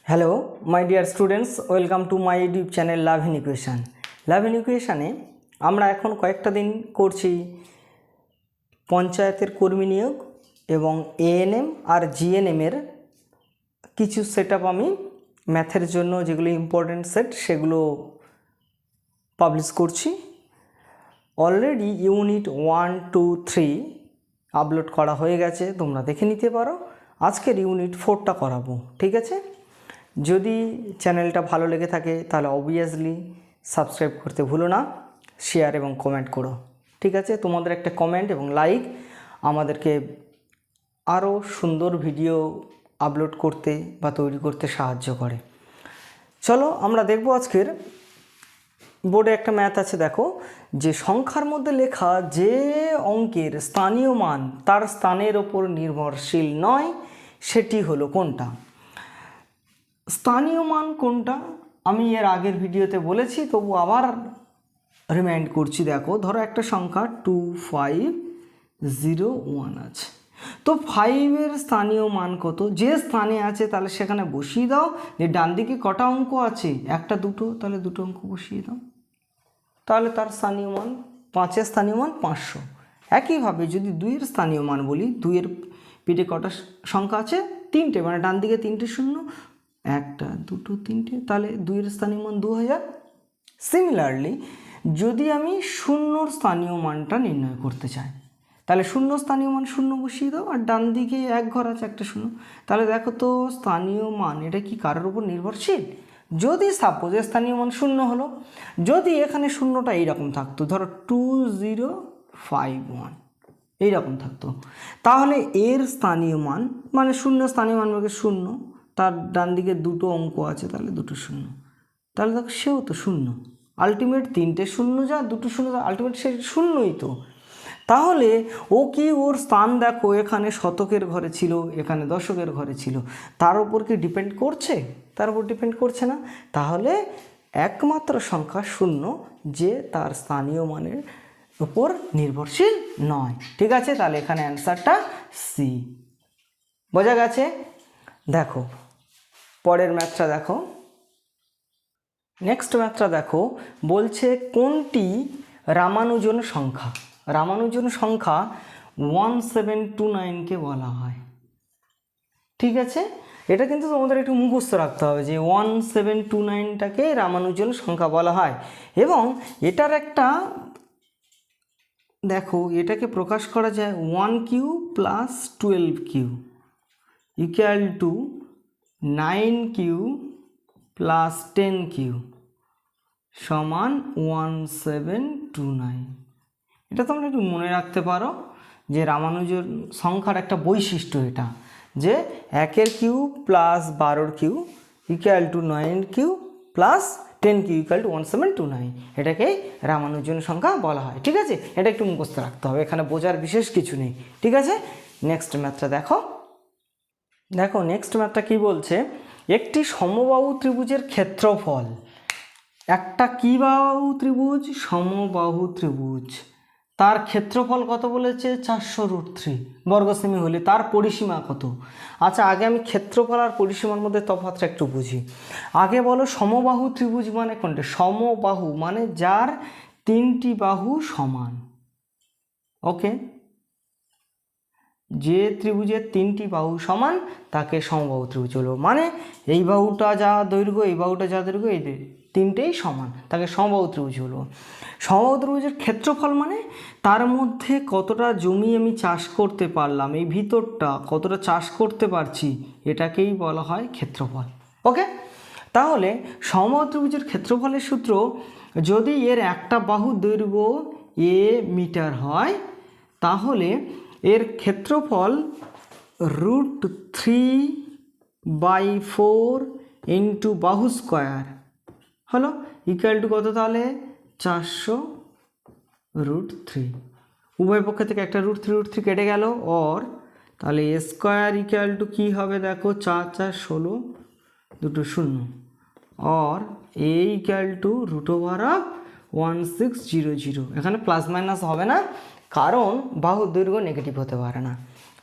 Hello my dear students, welcome to my YouTube channel love in equation. Love in ইকুয়েশানে আমরা এখন কয়েকটা দিন করছি পঞ্চায়েতের কর্মী নিয়োগ এবং এএনএম আর জিএনএমের কিছু সেট আপ আমি ম্যাথের জন্য যেগুলো ইম্পর্টেন্ট সেট সেগুলো পাবলিশ করছি। অলরেডি ইউনিট 1, 2, 3 আপলোড করা হয়ে গেছে, তোমরা দেখে নিতে পারো। আজকের ইউনিট 4টা করাবো, ঠিক আছে? যদি চ্যানেলটা ভালো লেগে থাকে তাহলে অবভিয়াসলি সাবস্ক্রাইব করতে ভুলো না, শেয়ার এবং কমেন্ট করো, ঠিক আছে? তোমাদের একটা কমেন্ট এবং লাইক আমাদেরকে আরও সুন্দর ভিডিও আপলোড করতে বা তৈরি করতে সাহায্য করে। চলো আমরা দেখব আজকের বোর্ডে একটা ম্যাথ আছে, দেখো যে সংখ্যার মধ্যে লেখা যে অঙ্কের স্থানীয় মান তার স্থানের ওপর নির্ভরশীল নয় সেটি হলো কোনটা? স্থানীয় মান কোনটা আমি এর আগের ভিডিওতে বলেছি, তবু আবার রিমাইন্ড করছি। দেখো ধরো একটা সংখ্যা 2501 আছে, তো 5-এর স্থানীয় মান কত? যে স্থানে আছে তাহলে সেখানে বসিয়ে দাও। যে ডান দিকে কটা অঙ্ক আছে, একটা দুটো, তাহলে দুটো অঙ্ক বসিয়ে দাও, তাহলে তার স্থানীয় মান 5-এর স্থানীয় মান 500। একইভাবে যদি 2-এর স্থানীয় মান বলি, 2-এর পিঠে কটা সংখ্যা আছে? 3টে, মানে ডান দিকে 3টে শূন্য, একটা দুটো তিনটে, তাহলে 2-এর স্থানীয় মান 2000। সিমিলারলি যদি আমি শূন্যর স্থানীয় মানটা নির্ণয় করতে চাই, তাহলে শূন্য স্থানীয় মান 0 বসিয়ে দাও, আর ডান দিকে এক ঘর আছে একটা শূন্য, তাহলে দেখো তো স্থানীয় মান এটা কি কারোর উপর নির্ভরশীল? যদি সাপোজ স্থানীয় মান 0 হলো, যদি এখানে শূন্যটা এইরকম থাকতো, ধরো 2051 এইরকম থাকতো, তাহলে এর স্থানীয় মান মানে শূন্য স্থানীয় মান মানে 0, তার ডান দিকে দুটো অঙ্ক আছে, তাহলে দুটো শূন্য, তাহলে দেখো সেও তো শূন্য। আলটিমেট 3টে শূন্য যা, দুটো শূন্য যা, আলটিমেট সে শূন্যই তো। তাহলে ও কি ওর স্থান দেখো এখানে শতকের ঘরে ছিল, এখানে দশকের ঘরে ছিল, তার উপর কি ডিপেন্ড করছে? তার উপর ডিপেন্ড করছে না। তাহলে একমাত্র সংখ্যা 0 যে তার স্থানীয় মানের উপর নির্ভরশীল নয়, ঠিক আছে? তাহলে এখানে অ্যান্সারটা সি। বোঝা গেছে? দেখো পরের ম্যাথটা দেখো, নেক্সট ম্যাথটা দেখো, বলছে কোনটি রামানুজন সংখ্যা? রামানুজন সংখ্যা 1729কে বলা হয়, ঠিক আছে? এটা কিন্তু তোমাদের একটু মুখস্থ রাখতে হবে যে 1729টাকে রামানুজন সংখ্যা বলা হয়। এবং এটার একটা দেখো, এটাকে প্রকাশ করা যায় 1Q + 12Q equal to 9Q + 10Q সমান 1729। এটা তোমরা একটু মনে রাখতে পারো যে রামানুজন সংখ্যার একটা বৈশিষ্ট্য এটা, যে 1-এর কিউ প্লাস 12-এর Q equal to 9Q + 10Q equal to 1729। এটাকে রামানুজন সংখ্যা বলা হয়, ঠিক আছে? এটা একটু মুখস্থ রাখতে হবে, এখানে বোঝার বিশেষ কিছু নেই, ঠিক আছে? নেক্সট ম্যাথটা দেখো, দেখো নেক্সট ম্যাথটা কি বলছে, একটি সমবাহু ত্রিভুজের ক্ষেত্রফল, একটা কি বাহু ত্রিভুজ? সমবাহু ত্রিভুজ, তার ক্ষেত্রফল কত বলেছে? 400√3 বর্গ সেমি হলে তার পরিসীমা কত? আচ্ছা আগে আমি ক্ষেত্রফল আর পরিসীমার মধ্যে তফাৎটা একটু বুঝি। আগে বলো সমবাহু ত্রিভুজ মানে কোনটা? সমবাহু মানে যার 3টি বাহু সমান, ওকে? যে ত্রিভুজের 3টি বাহু সমান তাকে সমবাহু ত্রিভুজ হলো। মানে এই বাহুটা যা দৈর্ঘ্য, এই বাহুটা যা দৈর্ঘ্য, এই 3টেই সমান, তাকে সমবাহু ত্রিভুজ হলো। সমবাহু ত্রিভুজের ক্ষেত্রফল মানে তার মধ্যে কতটা জমি আমি চাষ করতে পারলাম, এই ভিতরটা কতটা চাষ করতে পারছি, এটাকেই বলা হয় ক্ষেত্রফল, ওকে? তাহলে সমবাহু ত্রিভুজের ক্ষেত্রফলের সূত্র, যদি এর একটা বাহুর দৈর্ঘ্য a মিটার হয়, তাহলে এর ক্ষেত্রফল √3/4 ইন্টু বাহু স্কোয়ার হলো ইকুয়াল টু কত? তাহলে 400√3। উভয় পক্ষ থেকে একটা √3 কেটে গেল, অর তাহলে a স্কোয়ার ইকুয়াল টু কী হবে? দেখো 4 4 16, দুটো শূন্য, অর a ইকুয়াল টু √1600। এখানে প্লাস মাইনাস হবে না, কারণ বাহুর দৈর্ঘ্য নেগেটিভ হতে পারে না।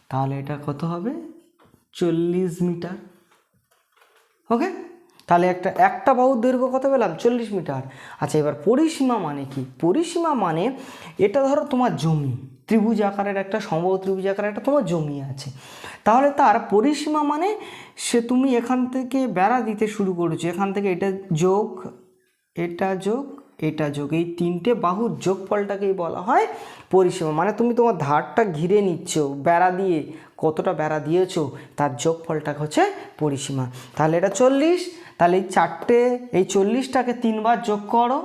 তাহলে এটা কত হবে? 40 মিটার, ওকে, তাহলে একটা বাহুর দৈর্ঘ্য কত পেলাম? 40 মিটার। আচ্ছা, এবার পরিসীমা মানে কি? পরিসীমা মানে এটা ধরো তোমার জমি, ত্রিভুজ আকারের একটা সমবাহু ত্রিভুজ আকারের একটা তোমার জমি আছে, তাহলে তার পরিসীমা মানে সে তুমি এখান থেকে বেড়া দিতে শুরু করেছো, এখান থেকে এটা যোগ এটা যোগ এটা যোগ, এই তিনটে বাহুর যোগফলটাকেই বলা হয় পরিসীমা। মানে তুমি তোমার ধারটা ঘিরে নিচ্ছ বেড়া দিয়ে, কতটা বেড়া দিয়েছো তার যোগফলটা হচ্ছে পরিসীমা। তাহলে এটা 40, তাহলে এই 40টাকে 3বার যোগ করো,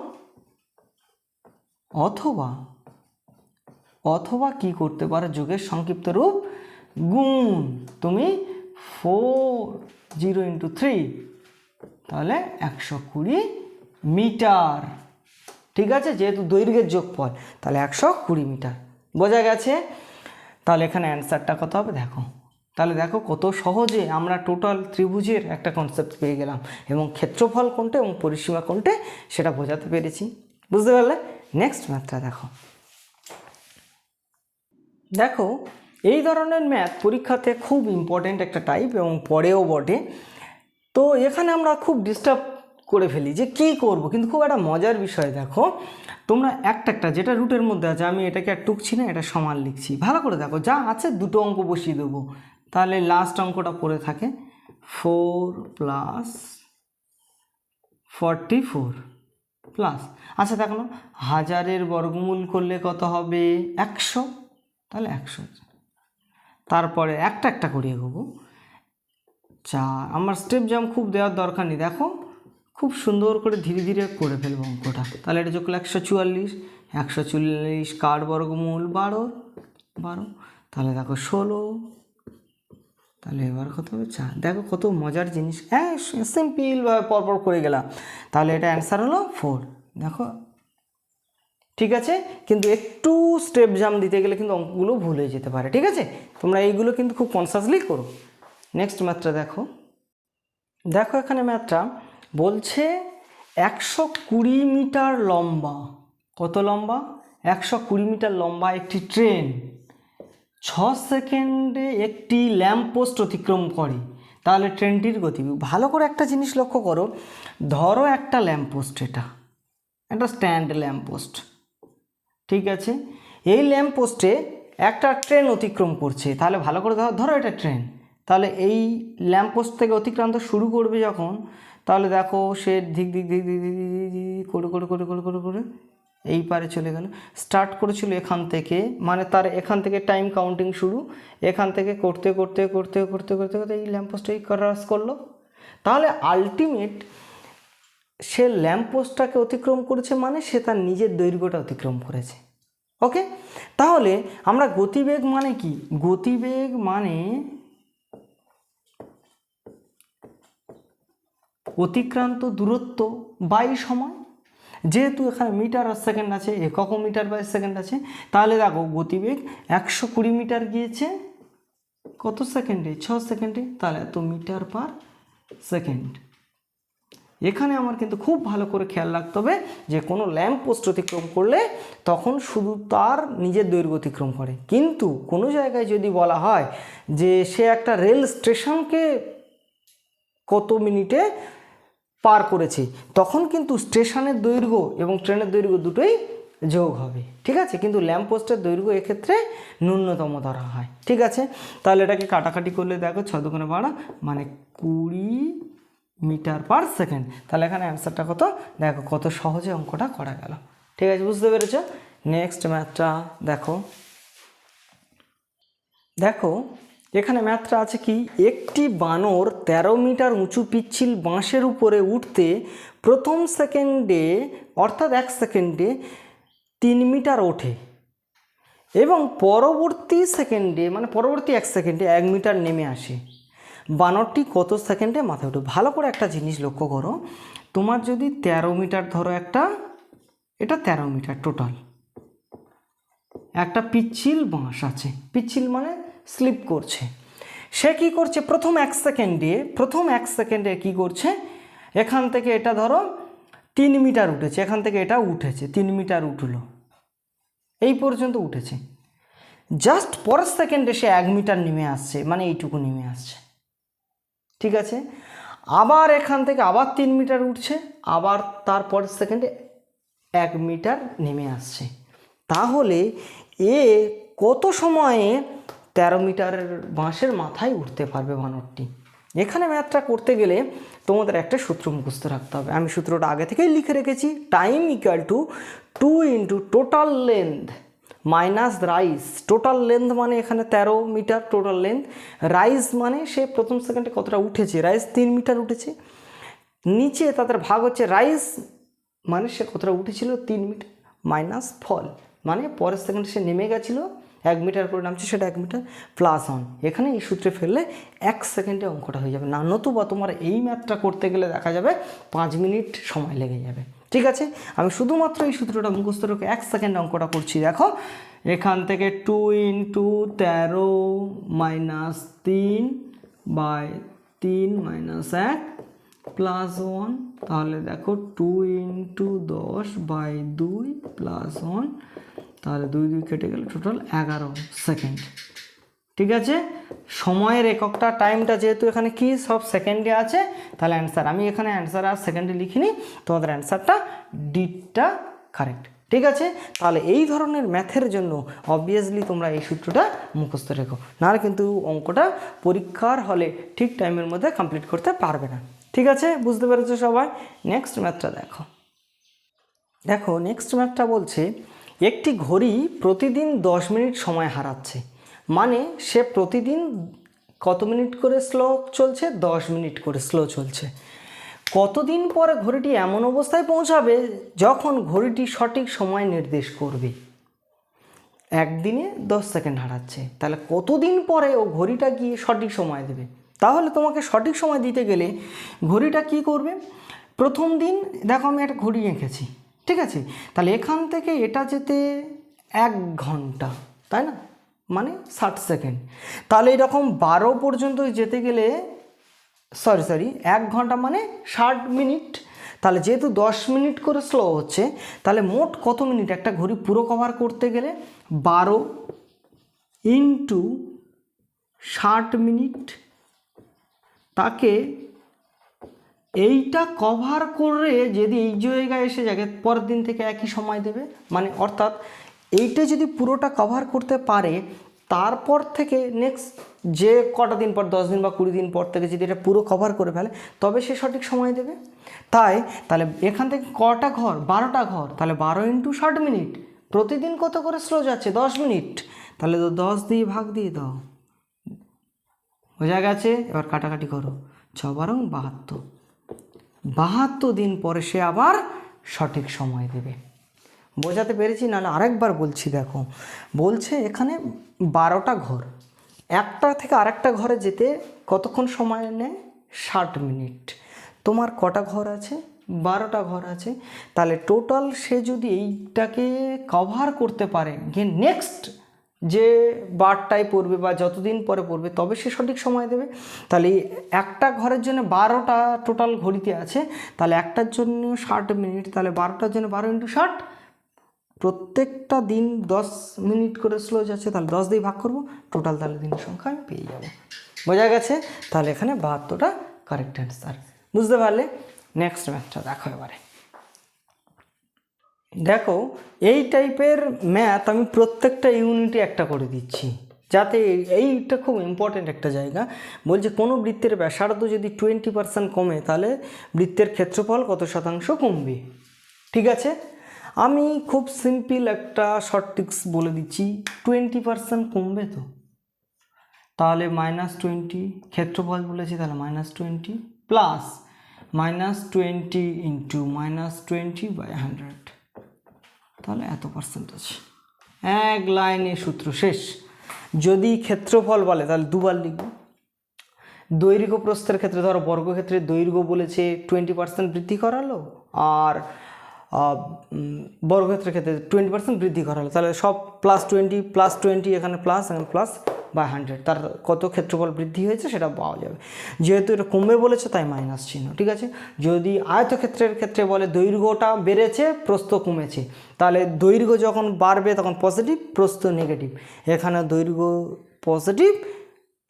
অথবা কি করতে পারো, যোগের সংক্ষিপ্ত রূপ গুণ। তুমি 40 × 3, তাহলে 120 মিটার। ঠিক আছে, যেহেতু দৈর্ঘ্যের যোগফল, তাহলে 120 মিটার। বোঝা গেছে? তাহলে এখানে অ্যান্সারটা কত হবে দেখো। তাহলে দেখো কত সহজে আমরা টোটাল ত্রিভুজের একটা কনসেপ্ট পেয়ে গেলাম, এবং ক্ষেত্রফল কোনটা এবং পরিসীমা কোনটা সেটা বোঝাতে পেরেছি। বুঝতে পারলে? নেক্সট ম্যাথটা দেখো। দেখো, এই ধরনের ম্যাথ পরীক্ষাতে খুব ইম্পর্টেন্ট একটা টাইপ এবং পড়েও বটে। তো এখানে আমরা খুব ডিস্টার্ব করে ফেলি যে কী করব, কিন্তু খুব একটা মজার বিষয়। দেখো তোমরা একটা যেটা রুটের মধ্যে আছে, আমি এটাকে আর টুকছি না, এটা সমান লিখছি। ভালো করে দেখো, যা আছে দুটো অঙ্ক বসিয়ে দেবো, তাহলে লাস্ট অঙ্কটা পড়ে থাকে 4 + 44 প্লাস, আচ্ছা দেখো না, 1000-এর বর্গমূল করলে কত হবে? 100, তাহলে 100। তারপরে একটা করে এগোবো। আমার স্টেপ জাম খুব দেওয়ার দরকার নেই, দেখো খুব সুন্দর করে ধীরে ধীরে করে ফেলবো অঙ্কটা। তাহলে এটা যোগ করলে 144, 144 কার বর্গমূল? 12, তাহলে দেখো 16, তাহলে এবার কত হবে? 4। দেখো কত মজার জিনিস, হ্যাঁ সিম্পলভাবে পরপর করে গেলাম। তাহলে এটা অ্যান্সার হলো 4। দেখো ঠিক আছে, কিন্তু একটু স্টেপ জাম দিতে গেলে কিন্তু অঙ্কগুলো ভুল হয়ে যেতে পারে। ঠিক আছে, তোমরা এইগুলো কিন্তু খুব কনসাসলি করো। নেক্সট ম্যাথটা দেখো। এখানে ম্যাথটা বলছে 120 মিটার লম্বা, কত লম্বা? 120 মিটার লম্বা একটি ট্রেন 6 সেকেন্ডে একটি ল্যাম্পপোস্ট অতিক্রম করে, তাহলে ট্রেনটির গতিবেগ। ভালো করে একটা জিনিস লক্ষ্য করো, ধরো একটা ল্যাম্পপোস্ট, এটা একটা স্ট্যান্ড ল্যাম্পপোস্ট, ঠিক আছে, এই ল্যাম্পপোস্টে একটা ট্রেন অতিক্রম করছে। তাহলে ভালো করে ধরো এটা ট্রেন, তাহলে এই ল্যাম্পপোস্ট থেকে অতিক্রান্ত শুরু করবে যখন, তাহলে দেখো সে ধিক ধিক ধিক ধিক করে করে করে করে করে করে এই পারে চলে গেল। স্টার্ট করেছিল এখান থেকে, মানে তার এখান থেকে টাইম কাউন্টিং শুরু, এখান থেকে করতে করতে করতে করতে করতে করতে এই ল্যাম্পপোস্টটাই ক্রস করলো। তাহলে আলটিমেট সে ল্যাম্পপোস্টটাকে অতিক্রম করেছে, মানে সে তার নিজের দৈর্ঘ্যটা অতিক্রম করেছে। ওকে, তাহলে আমরা গতিবেগ মানে কি? গতিবেগ মানে অতিক্রান্ত দূরত্ব বাই সময়। যেহেতু এখানে মিটার আর সেকেন্ড আছে, একক মিটার বাই সেকেন্ড আছে, তাহলে দেখো গতিবেগ 120 মিটার গিয়েছে কত সেকেন্ডে? 6 সেকেন্ডে, তাহলে এত মিটার পার সেকেন্ড। এখানে আমার কিন্তু খুব ভালো করে খেয়াল রাখতে হবে যে কোনো ল্যাম্প পোস্ট অতিক্রম করলে তখন শুধু তার নিজের দৈর্ঘ্য অতিক্রম করে, কিন্তু কোনো জায়গায় যদি বলা হয় যে সে একটা রেল স্টেশনকে কত মিনিটে পার করেছে, তখন কিন্তু স্টেশনের দৈর্ঘ্য এবং ট্রেনের দৈর্ঘ্য দুটোই যোগ হবে। ঠিক আছে, কিন্তু ল্যাম্প পোস্টের দৈর্ঘ্য এক্ষেত্রে ন্যূনতম ধরা হয়। ঠিক আছে, তাহলে এটাকে কাটাকাটি করলে দেখো 6 × 12 মানে 20 মিটার পার সেকেন্ড। তাহলে এখানে অ্যান্সারটা কত? দেখো কত সহজে অঙ্কটা করা গেল। ঠিক আছে, বুঝতে পেরেছো? নেক্সট ম্যাথটা দেখো এখানে ম্যাথটা আছে কি, একটি বানর 13 মিটার উঁচু পিচ্ছিল বাঁশের উপরে উঠতে প্রথম সেকেন্ডে অর্থাৎ 1 সেকেন্ডে 3 মিটার ওঠে এবং পরবর্তী সেকেন্ডে মানে পরবর্তী 1 সেকেন্ডে 1 মিটার নেমে আসে। বানরটি কত সেকেন্ডে মাথায় ওঠে? ভালো করে একটা জিনিস লক্ষ্য করো, তোমার যদি 13 মিটার ধরো, এটা 13 মিটার টোটাল একটা পিচ্ছিল বাঁশ আছে, পিচ্ছিল মানে স্লিপ করছে। সে কি করছে? প্রথম এক সেকেন্ডে কি করছে, এখান থেকে এটা ধরো 3 মিটার উঠেছে, এখান থেকে এটা উঠেছে 3 মিটার উঠলো, এই পর্যন্ত উঠেছে। জাস্ট পরের সেকেন্ডে সে 1 মিটার নেমে আসছে, মানে এইটুকু নেমে আসছে। ঠিক আছে, আবার এখান থেকে আবার 3 মিটার উঠছে, আবার তারপরের সেকেন্ডে 1 মিটার নেমে আসছে। তাহলে এ কত সময়ে 13 মিটারের বাঁশের মাথায় উঠতে পারবে বানরটি? এখানে ম্যাথটা করতে গেলে তোমাদের একটা সূত্র মুখস্থ রাখতে হবে। আমি সূত্রটা আগে থেকেই লিখে রেখেছি, time equal to 2 into total length minus rise. Total length মানে এখানে 13 মিটার টোটাল লেন্থ, রাইজ মানে সে প্রথম সেকেন্ডে কতটা উঠেছে, রাইজ 3 মিটার উঠেছে, নিচে তাদের ভাগ হচ্ছে রাইজ মানে সে কতটা উঠেছিল 3 মিটার, মাইনাস ফল মানে পরের সেকেন্ডে সে নেমে গেছিলো 1 মিটার করে নামছে, সেটা 1 মিটার প্লাস 1। এখানে এই সূত্রে ফেললে 1 সেকেন্ডে অঙ্কটা হয়ে যাবে, না নতুবা তোমার এই ম্যাথটা করতে গেলে দেখা যাবে 5 মিনিট সময় লেগে যাবে। ঠিক আছে, আমি শুধুমাত্র এই সূত্রটা মুখস্থ রেখে 1 সেকেন্ডে অঙ্কটা করছি। দেখো এখান থেকে 2 into 13 minus 3 by 3 minus 1 plus 1, তাহলে দেখো 2 ইন্টু 10 বাই 2 প্লাস 1, তাহলে 2 2 কেটে গেলে টোটাল 11 সেকেন্ড। ঠিক আছে, সময়ের এককটা টাইমটা যেহেতু এখানে কি সব সেকেন্ডে আছে, তাহলে অ্যান্সার আমি এখানে অ্যান্সার আর সেকেন্ডে লিখিনি, তোমাদের অ্যান্সারটা ডিটা কারেক্ট। ঠিক আছে, তাহলে এই ধরনের ম্যাথের জন্য অবভিয়াসলি তোমরা এই সূত্রটা মুখস্থ রেখো, নাহলে কিন্তু অঙ্কটা পরীক্ষার হলে ঠিক টাইমের মধ্যে কমপ্লিট করতে পারবে না। ঠিক আছে, বুঝতে পেরেছো সবাই? নেক্সট ম্যাথটা দেখো। দেখো নেক্সট ম্যাথটা বলছে একটি ঘড়ি প্রতিদিন 10 মিনিট সময় হারাচ্ছে, মানে সে প্রতিদিন কত মিনিট করে স্লো চলছে, 10 মিনিট করে স্লো চলছে। কতদিন পরে ঘড়িটি এমন অবস্থায় পৌঁছাবে যখন ঘড়িটি সঠিক সময় নির্দেশ করবে? একদিনে 10 সেকেন্ড হারাচ্ছে, তাহলে কতদিন পরে ও ঘড়িটা গিয়ে সঠিক সময় দেবে? তাহলে তোমাকে সঠিক সময় দিতে গেলে ঘড়িটা কি করবে? প্রথম দিন দেখো আমি একটা ঘড়ি এঁকেছি, ঠিক আছে, তাহলে এখান থেকে এটা যেতে 1 ঘন্টা, তাই না, মানে 60 সেকেন্ড। তাহলে এরকম 12 পর্যন্ত যেতে গেলে সরি 1 ঘন্টা মানে 60 মিনিট। তাহলে যেহেতু 10 মিনিট করে স্লো হচ্ছে, তাহলে মোট কত মিনিট একটা ঘড়ি পুরো কভার করতে গেলে? 12 ইন্টু 60 মিনিট, তাকে এইটা কভার করে যদি এই জায়গায় এসে যায় পরের দিন থেকে একই সময় দেবে, মানে অর্থাৎ এইটা যদি পুরোটা কভার করতে পারে, তারপর থেকে নেক্সট যে কটা দিন পর 10 দিন বা 20 দিন পর থেকে যদি এটা পুরো কভার করে ফেলে তবে সে সঠিক সময় দেবে। তাহলে এখান থেকে কটা ঘর? 12টা ঘর, তাহলে 12 ইন্টু 60 মিনিট, প্রতিদিন কত করে স্লো যাচ্ছে? 10 মিনিট, তাহলে তো 10 দিয়ে ভাগ দিয়ে দাও, বোঝা গেছে? এবার কাটাকাটি করো, 6 12 72, 72 দিন পরে সে আবার সঠিক সময় দেবে। বোঝাতে পেরেছি? নাহলে আরেকবার বলছি, দেখো বলছে এখানে 12টা ঘর, একটা থেকে আরেকটা ঘরে যেতে কতক্ষণ সময় নেয়? 60 মিনিট। তোমার কটা ঘর আছে? 12টা ঘর আছে, তাহলে টোটাল সে যদি এইটাকে কভার করতে পারে গিয়ে নেক্সট যে বারটায় পড়বে বা যতদিন পরে পড়বে তবে সে সঠিক সময় দেবে। তাহলে একটা ঘরের জন্য 12টা টোটাল ঘড়িতে আছে, তাহলে একটার জন্য 60 মিনিট, তাহলে 12টার জন্য 12 ইন্টু 60, প্রত্যেকটা দিন 10 মিনিট করে স্লো যাচ্ছে, তাহলে 10 দিয়ে ভাগ করবো, টোটাল তাহলে দিনের সংখ্যা আমি পেয়ে যাবো। বোঝা গেছে? তাহলে এখানে 72টা কারেক্ট অ্যান্সার। বুঝতে পারলে? নেক্সট ম্যাথটা দেখো এবারে। দেখো এই টাইপের ম্যাথ আমি প্রত্যেকটা ইউনিটে একটা করে দিচ্ছি, যাতে এইটা খুব ইম্পর্টেন্ট একটা জায়গা। বলছে কোনো বৃত্তের ব্যাসার্ধ যদি 20% কমে তাহলে বৃত্তের ক্ষেত্রফল কত শতাংশ কমবে। ঠিক আছে, আমি খুব সিম্পল একটা শর্ট ট্রিক্স বলে দিচ্ছি, 20% কমবে তো, তাহলে -20 ক্ষেত্রফল বলেছি, তাহলে -20 প্লাস -20 ইন্টু -20/100, তাহলে এত পার্সেন্টেজ। এক লাইনে সূত্র শেষ। যদি ক্ষেত্রফল বলে তাহলে দুবার লিখব। দৈর্ঘ্য প্রস্থের ক্ষেত্রে ধরো বর্গক্ষেত্রের দৈর্ঘ্য বলেছে 20% বৃদ্ধি করালো, আর বর্গক্ষেত্রের ক্ষেত্রে 20% বৃদ্ধি করালো, তাহলে সব +20 এখানে প্লাস এখানে প্লাস বাই 100, তার কত ক্ষেত্রফল বৃদ্ধি হয়েছে সেটা পাওয়া যাবে। যেহেতু এটা কমবে বলেছে তাই মাইনাস চিহ্ন। ঠিক আছে, যদি আয়তক্ষেত্রের ক্ষেত্রে বলে দৈর্ঘ্যটা বেড়েছে প্রস্থ কমেছে, তাহলে দৈর্ঘ্য যখন বাড়বে তখন পজিটিভ, প্রস্থ নেগেটিভ। এখানে দৈর্ঘ্য পজিটিভ,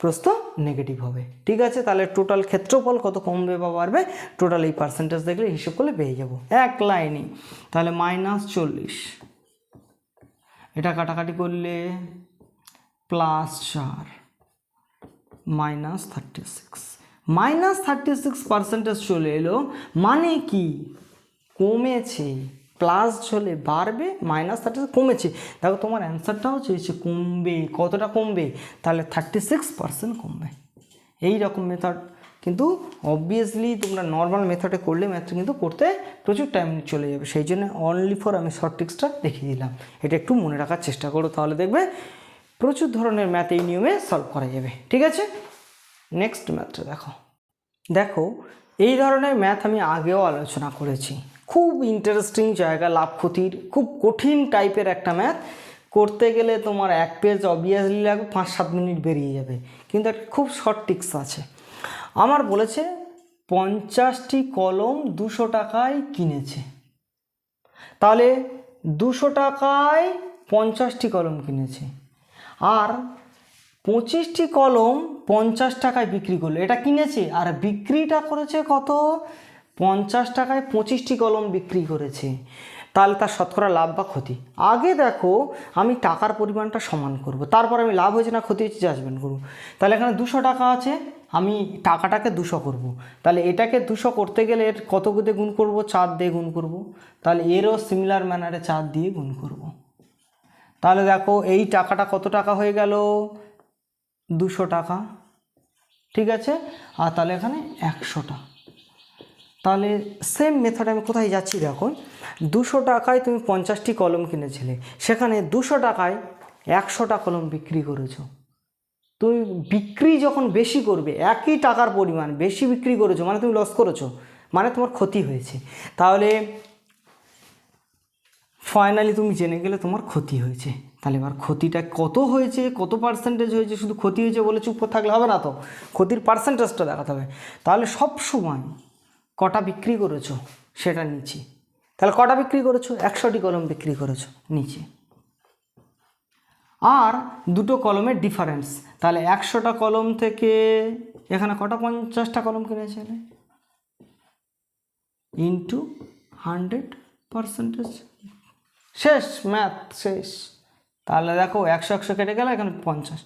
প্রস্থ নেগেটিভ হবে। ঠিক আছে, তাহলে টোটাল ক্ষেত্রফল কত কমবে বা বাড়বে, টোটাল এই পার্সেন্টেজ দেখলে হিসেব করলে পেয়ে যাব এক লাইনে। তাহলে -40, এটা কাটাকাটি করলে +4 -36, -36% চলে এলো, মানে কি কমেছে, প্লাস চলে বাড়বে, -36 কমেছে। দেখো তোমার অ্যান্সারটাও চেয়েছে কমবে, কতটা কমবে, তাহলে 36% কমবে। এই রকম মেথড কিন্তু অবভিয়াসলি তোমরা নর্মাল মেথডে করলে ম্যাথটা কিন্তু করতে প্রচুর টাইম চলে যাবে, সেই জন্য অনলি ফর আমি শর্ট ট্রিক্সটা দেখিয়ে দিলাম। এটা একটু মনে রাখার চেষ্টা করো, তাহলে দেখবে প্রচুর ধরনের ম্যাথ এই নিয়মে সলভ করা যাবে। ঠিক আছে, নেক্সট ম্যাথটা দেখো। দেখো এই ধরনের ম্যাথ আমি আগেও আলোচনা করেছি, খুব ইন্টারেস্টিং জায়গা, লাভ ক্ষতির খুব কঠিন টাইপের একটা ম্যাথ। করতে গেলে তোমার এক পেজ অবভিয়াসলি লাগবে, 5-7 মিনিট বেরিয়ে যাবে, কিন্তু একটা খুব শর্ট ট্রিক্স আছে। আমার বলেছে 50টি কলম 200 টাকায় কিনেছে, তাহলে 200 টাকায় 50টি কলম কিনেছে, আর 25টি কলম 50 টাকায় বিক্রি করলো। এটা কিনেছে আর বিক্রিটা করেছে কত, 50 টাকায় 25টি কলম বিক্রি করেছে, তাহলে তার শতকরা লাভ বা ক্ষতি। আগে দেখো আমি টাকার পরিমাণটা সমান করব, তারপর আমি লাভ হয়েছে না ক্ষতি হয়েছে জাজমেন্ট করব। তাহলে এখানে 200 টাকা আছে, আমি টাকাটাকে 200 করব, তাহলে এটাকে 200 করতে গেলে এর কত দিয়ে গুণ করব, 4 দিয়ে গুণ করব, তাহলে এরও সিমিলার ম্যানারে 4 দিয়ে গুণ করব। তাহলে দেখো এই টাকাটা কত টাকা হয়ে গেল, 200 টাকা। ঠিক আছে, আর তাহলে এখানে 100টা। তাহলে সেম মেথডে আমি কোথায় যাচ্ছি দেখো, 200 টাকায় তুমি 50টি কলম কিনেছিলে, সেখানে 200 টাকায় 100টা কলম বিক্রি করেছো। তুমি বিক্রি যখন বেশি করবে, একই টাকার পরিমাণ বেশি বিক্রি করেছো, মানে তুমি লস করেছো, মানে তোমার ক্ষতি হয়েছে। তাহলে ফাইনালি তুমি জেনে গেলে তোমার ক্ষতি হয়েছে। তাহলে এবার ক্ষতিটা কত হয়েছে, কত পার্সেন্টেজ হয়েছে, শুধু ক্ষতি হয়েছে বলে চুপ করে থাকলে হবে না তো, ক্ষতির পার্সেন্টেজটা দেখাতে হবে। তাহলে সব সময় কটা বিক্রি করেছো সেটা নিচে, তাহলে কটা বিক্রি করেছো, 100টি কলম বিক্রি করেছো নিচে, আর দুটো কলমের ডিফারেন্স, তাহলে 100টা কলম থেকে এখানে কটা 50টা কলম কিনেছিলে, ইন্টু 100%, শেষ, ম্যাথ শেষ। তাহলে দেখো 100 কেটে গেল, এখানে 50,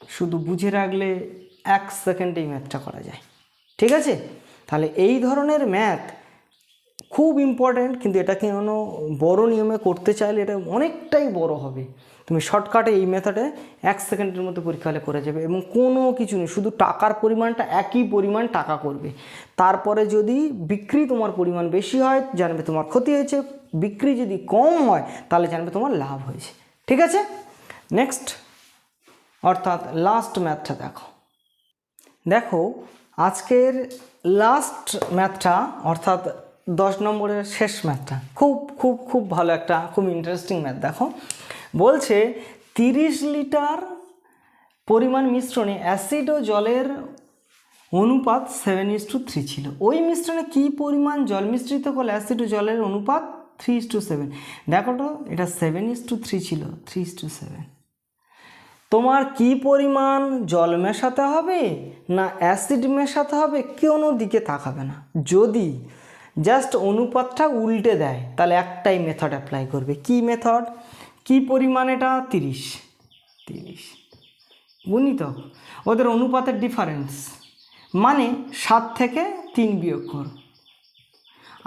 শুধু বুঝে রাখলে 1 সেকেন্ডেই ম্যাথটা করা যায়। ঠিক আছে, তাহলে এই ধরনের ম্যাথ খুব ইম্পর্ট্যান্ট, কিন্তু এটা কোনো বড় নিয়মে করতে চাইলে এটা অনেকটাই বড় হবে। তুমি শর্টকাটে এই মেথডে 1 সেকেন্ডের মধ্যে পরীক্ষা হলে করে যাবে, এবং কোনো কিছু নেই, শুধু টাকার পরিমাণটা একই পরিমাণ টাকা করবে। তারপরে যদি বিক্রি তোমার পরিমাণ বেশি হয় জানবে তোমার ক্ষতি হয়েছে, বিক্রি যদি কম হয় তাহলে জানবে তোমার লাভ হয়েছে। ঠিক আছে, নেক্সট অর্থাৎ লাস্ট ম্যাথটা দেখো। দেখো আজকের লাস্ট ম্যাথটা অর্থাৎ 10 নম্বরের শেষ ম্যাথটা খুব খুব খুব ভালো একটা খুব ইন্টারেস্টিং ম্যাথ। দেখো বলছে 30 লিটার পরিমাণ মিশ্রণে অ্যাসিড ও জলের অনুপাত 7:3 ছিল। ওই মিশ্রণে কি পরিমাণ জল মিশ্রিত করলে অ্যাসিড ও জলের অনুপাত 3:7। দেখো তো এটা 7:3 ছিল, 3:7। তোমার কি পরিমাণ জল মেশাতে হবে না অ্যাসিড মেশাতে হবে, কোনো দিকে তাকাবে না। যদি জাস্ট অনুপাতটা উল্টে দেয় তাহলে একটাই মেথড অ্যাপ্লাই করবে। কি মেথড, কি পরিমাণ এটা 30 গুণিতক ওদের অনুপাতের ডিফারেন্স, মানে 7 থেকে 3 বিয়োগ কর,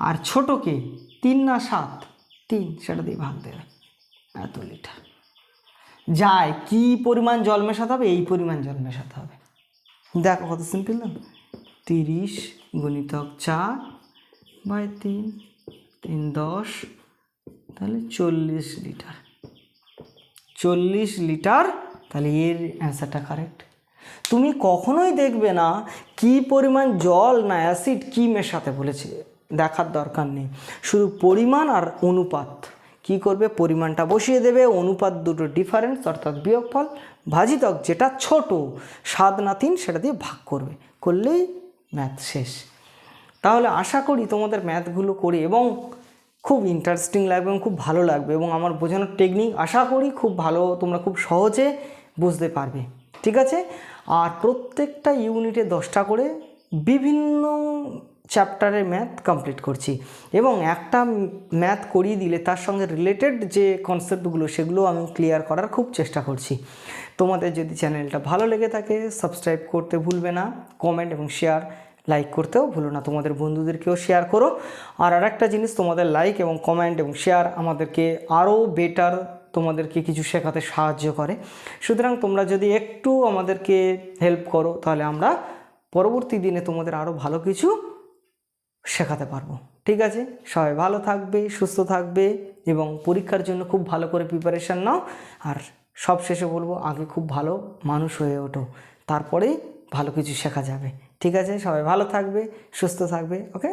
আর ছোটকে 3 না 7, 3 সেটা দিয়ে ভাগ দেবে, এত লিটার যায়। কি পরিমাণ জল মেশাতে হবে, এই পরিমাণ জল মেশাতে হবে। দেখো কত সিম্পল না, 30 গুণিতক 4/3, 3 10, তাহলে 40 লিটার, 40 লিটার। তাহলে এর অ্যান্সারটা কারেক্ট। তুমি কখনোই দেখবে না কি পরিমাণ জল না অ্যাসিড কি মেশাতে বলেছে, দেখার দরকার নেই, শুধু পরিমাণ আর অনুপাত কি করবে, পরিমাণটা বসিয়ে দেবে, অনুপাত দুটো ডিফারেন্স অর্থাৎ বিয়োগফল, ভাজিতক যেটা ছোট 7 না 3 সেটা দিয়ে ভাগ করবে, করলেই ম্যাথ শেষ। তাহলে আশা করি তোমাদের ম্যাথগুলো করে এবং খুব ইন্টারেস্টিং লাগবে এবং খুব ভালো লাগবে, এবং আমার বোঝানোর টেকনিক আশা করি খুব ভালো, তোমরা খুব সহজে বুঝতে পারবে। ঠিক আছে। আর প্রত্যেকটা ইউনিটে 10টা করে বিভিন্ন চ্যাপ্টারের ম্যাথ কমপ্লিট করছি, এবং একটা ম্যাথ করিয়ে দিলে তার সঙ্গে রিলেটেড যে কনসেপ্টগুলো সেগুলো আমি ক্লিয়ার করার খুব চেষ্টা করছি। তোমাদের যদি চ্যানেলটা ভালো লেগে থাকে সাবস্ক্রাইব করতে ভুলবে না, কমেন্ট এবং শেয়ার, লাইক করতেও ভুলো না, তোমাদের বন্ধুদেরকেও শেয়ার করো। আর আরেকটা জিনিস, তোমাদের লাইক এবং কমেন্ট এবং শেয়ার আমাদেরকে আরও বেটার, তোমাদেরকে কিছু শেখাতে সাহায্য করে। সুতরাং তোমরা যদি একটু আমাদেরকে হেল্প করো তাহলে আমরা পরবর্তী দিনে তোমাদের আরও ভালো কিছু শেখাতে পারবো। ঠিক আছে, সবাই ভালো থাকবে, সুস্থ থাকবে এবং পরীক্ষার জন্য খুব ভালো করে প্রিপারেশান নাও। আর সব শেষে বলবো, আগে খুব ভালো মানুষ হয়ে ওঠো, তারপরেই ভালো কিছু শেখা যাবে। ঠিক আছে, সবাই ভালো থাকবে, সুস্থ থাকবে। ওকে।